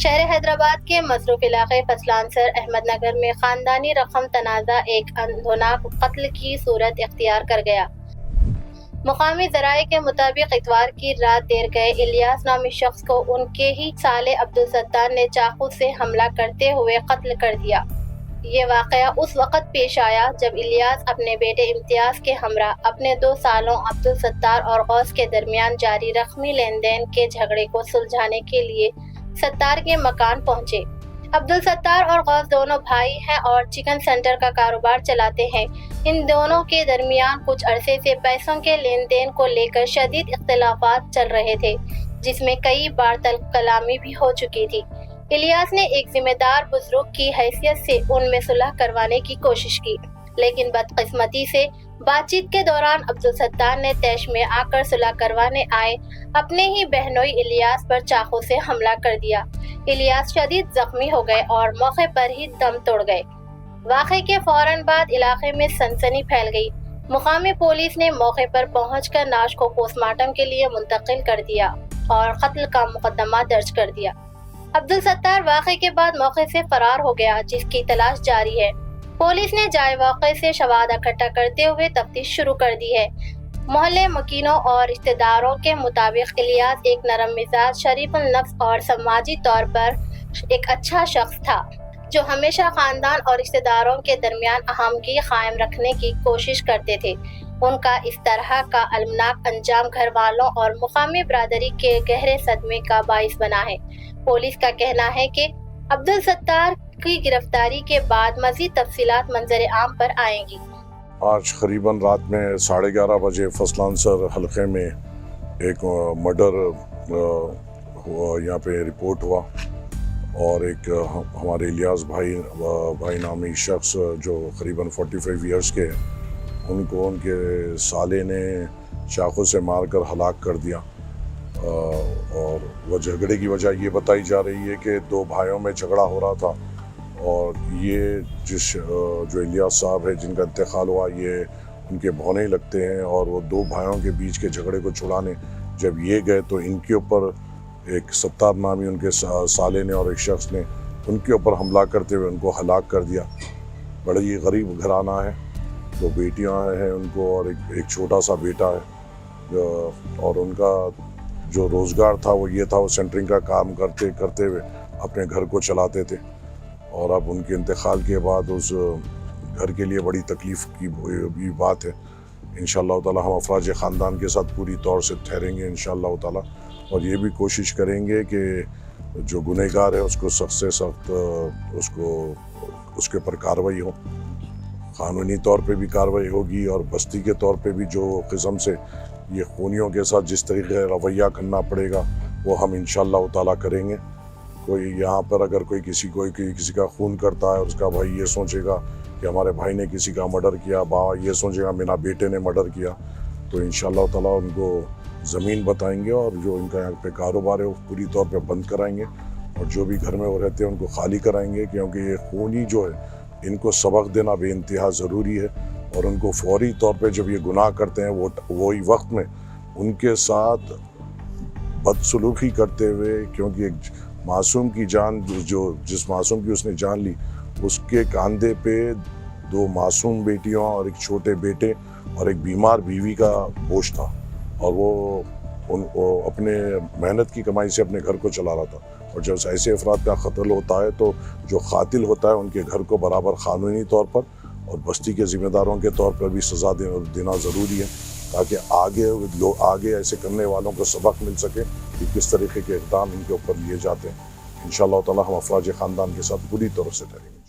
شہر حیدرآباد کے مصروف علاقے فسلانسر احمد نگر میں خاندانی رقم تنازع ایک اندھوناک قتل کی صورت اختیار کر گیا۔ مقامی ذرائع کے مطابق اتوار کی رات دیر گئے الیاس نامی شخص کو ان کے ہی سالے عبدالستار نے چاقو سے حملہ کرتے ہوئے قتل کر دیا۔ یہ واقعہ اس وقت پیش آیا جب الیاس اپنے بیٹے امتیاز کے ہمراہ اپنے 2 سالوں عبدالستار اور غوث کے درمیان جاری رقمی لین دین کے جھگڑے کو سلجھانے کے لیے ستار کے مکان پہنچے۔ عبدالستار اور غوث دونوں بھائی ہیں اور چکن سینٹر کا کاروبار چلاتے ہیں۔ ان دونوں کے درمیان کچھ عرصے سے پیسوں کے لین دین کو لے کر شدید اختلافات چل رہے تھے، جس میں کئی بار تلخ کلامی بھی ہو چکی تھی۔ الیاس نے ایک ذمہ دار بزرگ کی حیثیت سے ان میں صلح کروانے کی کوشش کی، لیکن بدقسمتی سے بات چیت کے دوران عبدالستار نے طیش میں آ کر صلح کروانے آئے اپنے ہی بہنوئی الیاس پر چاقو سے حملہ کر دیا۔ الیاس شدید زخمی ہو گئے اور موقع پر ہی دم توڑ گئے۔ واقعے کے فوراً بعد علاقے میں سنسنی پھیل گئی۔ مقامی پولیس نے موقع پر پہنچ کر لاش کو پوسٹ مارٹم کے لیے منتقل کر دیا اور قتل کا مقدمہ درج کر دیا۔ عبدالستار واقعے کے بعد موقع سے فرار ہو گیا، جس کی تلاش جاری ہے۔ پولیس نے جائے واقعے سے شواہد اکٹھا کرتے ہوئے تفتیش شروع کر دی ہے۔ محلے مکینوں اور رشتہ داروں کے مطابق الیاس ایک نرم مزاج، شریف النفس اور سماجی طور پر ایک اچھا شخص تھا، جو ہمیشہ خاندان اور رشتہ داروں کے درمیان ہمآہنگی قائم رکھنے کی کوشش کرتے تھے۔ ان کا اس طرح کا المناک انجام گھر والوں اور مقامی برادری کے گہرے صدمے کا باعث بنا ہے۔ پولیس کا کہنا ہے کہ عبدالستار کی گرفتاری کے بعد مزید تفصیلات منظر عام پر آئیں گی۔ آج قریباً رات میں 11:30 بجے فسلانسر حلقے میں ایک مرڈر یہاں پہ رپورٹ ہوا اور ایک ہمارے الیاس بھائی نامی شخص جو قریباً 45 ایئرس کے ان کو ان کے سالے نے چاقو سے مار کر ہلاک کر دیا۔ اور وہ جھگڑے کی وجہ یہ بتائی جا رہی ہے کہ 2 بھائیوں میں جھگڑا ہو رہا تھا اور یہ جو الیاس صاحب ہے جن کا انتقال ہوا، یہ ان کے بھونے لگتے ہیں اور وہ 2 بھائیوں کے بیچ کے جھگڑے کو چھڑانے جب یہ گئے تو ان کے اوپر ایک ستار نامی ان کے سالے نے اور ایک شخص نے ان کے اوپر حملہ کرتے ہوئے ان کو ہلاک کر دیا۔ بڑا ہی غریب گھرانہ ہے، 2 بیٹیاں ہیں ان کو اور ایک چھوٹا سا بیٹا ہے، اور ان کا جو روزگار تھا وہ یہ تھا، وہ سینٹرنگ کا کام کرتے ہوئے اپنے گھر کو چلاتے تھے۔ اور اب ان کے انتقال کے بعد اس گھر کے لیے بڑی تکلیف کی بھی بات ہے۔ انشاءاللہ تعالی ہم افراج خاندان کے ساتھ پوری طور سے ٹھہریں گے انشاءاللہ تعالی، اور یہ بھی کوشش کریں گے کہ جو گنہگار ہے اس کو سخت سے سخت اس کے پر کارروائی ہو، قانونی طور پہ بھی کارروائی ہوگی اور بستی کے طور پہ بھی جو قسم سے یہ خونیوں کے ساتھ جس طریقے رویہ کرنا پڑے گا وہ ہم انشاءاللہ تعالی کریں گے۔ کوئی یہاں پر اگر کوئی کسی کا خون کرتا ہے اور اس کا بھائی یہ سوچے گا کہ ہمارے بھائی نے کسی کا مرڈر کیا، باوا یہ سوچے گا میرا بیٹے نے مرڈر کیا، تو انشاءاللہ تعالی ان کو زمین بتائیں گے اور جو ان کا یہاں پہ کاروبار ہے وہ پوری طور پہ بند کرائیں گے، اور جو بھی گھر میں وہ رہتے ہیں ان کو خالی کرائیں گے، کیونکہ یہ خونی جو ہے ان کو سبق دینا بے انتہا ضروری ہے، اور ان کو فوری طور پہ جب یہ گناہ کرتے ہیں وہی وقت میں ان کے ساتھ بدسلوکی کرتے ہوئے، کیونکہ ایک معصوم کی جان جس معصوم کی اس نے جان لی، اس کے کاندھے پہ 2 معصوم بیٹیوں اور ایک چھوٹے بیٹے اور ایک بیمار بیوی کا بوجھ تھا، اور وہ اپنے محنت کی کمائی سے اپنے گھر کو چلا رہا تھا، اور جب ایسے افراد کا قتل ہوتا ہے تو جو قاتل ہوتا ہے ان کے گھر کو برابر قانونی طور پر اور بستی کے ذمہ داروں کے طور پر بھی سزا دینا ضروری ہے، تاکہ آگے ایسے کرنے والوں کو سبق مل سکے کہ کس طریقے کے اقدام ان کے اوپر لیے جاتے ہیں۔ انشاءاللہ تعالی ہم افراج خاندان کے ساتھ پوری طور سے ٹھہریں گے۔